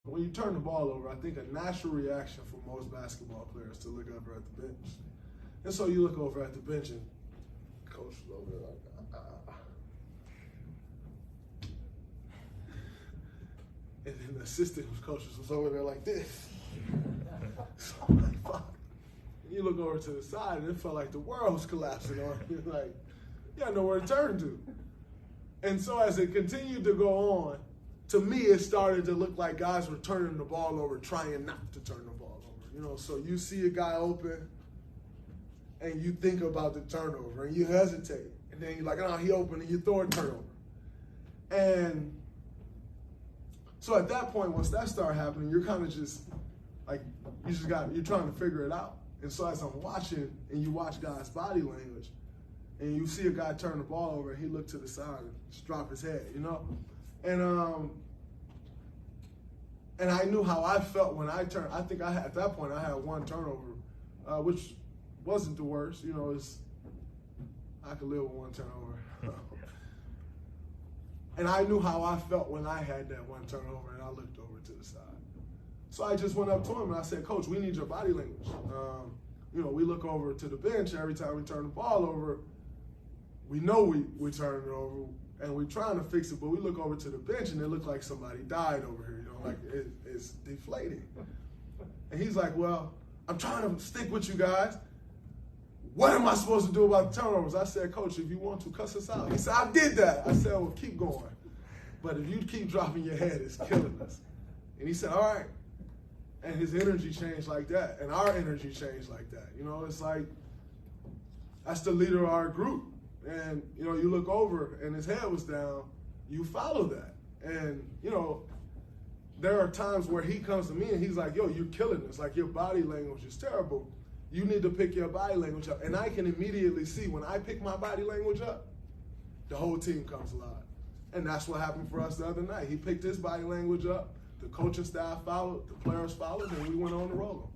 When you turn the ball over, I think a natural reaction for most basketball players to look over at the bench. And so you look over at the bench and coach is over there like, And then the assistant coaches was over there like this. So I'm like, fuck. And you look over to the side and it felt like the world was collapsing on you. Like, you got nowhere to turn to. And so as it continued to go on, to me, it started to look like guys were turning the ball over, trying not to turn the ball over. You know, so you see a guy open, and you think about the turnover, and you hesitate. And then you're like, oh, he opened, and you throw a turnover. And so at that point, once that started happening, you're kind of just, like, you're trying to figure it out. And so as I'm watching, and you watch guys' body language, and you see a guy turn the ball over, and he look to the side and just drop his head, you know? And I knew how I felt when I turned. I think at that point I had one turnover, which wasn't the worst. You know, I could live with one turnover. And I knew how I felt when I had that one turnover, and I looked over to the side. So I just went up to him and I said, Coach, we need your body language. You know, we look over to the bench every time we turn the ball over. We know we turn it over, and we're trying to fix it, but we look over to the bench and it looks like somebody died over here, you know, like it's deflating. And he's like, well, I'm trying to stick with you guys. What am I supposed to do about the turnovers? I said, Coach, if you want to, cuss us out. He said, I did that. I said, well, keep going. But if you keep dropping your head, it's killing us. And he said, all right. And his energy changed like that, and our energy changed like that. You know, it's like, that's the leader of our group. And, you know, you look over and his head was down, you follow that. And, you know, there are times where he comes to me and he's like, yo, you're killing us. Like, your body language is terrible. You need to pick your body language up. And I can immediately see when I pick my body language up, the whole team comes alive. And that's what happened for us the other night. He picked his body language up, the coaching staff followed, the players followed, and we went on to roll them.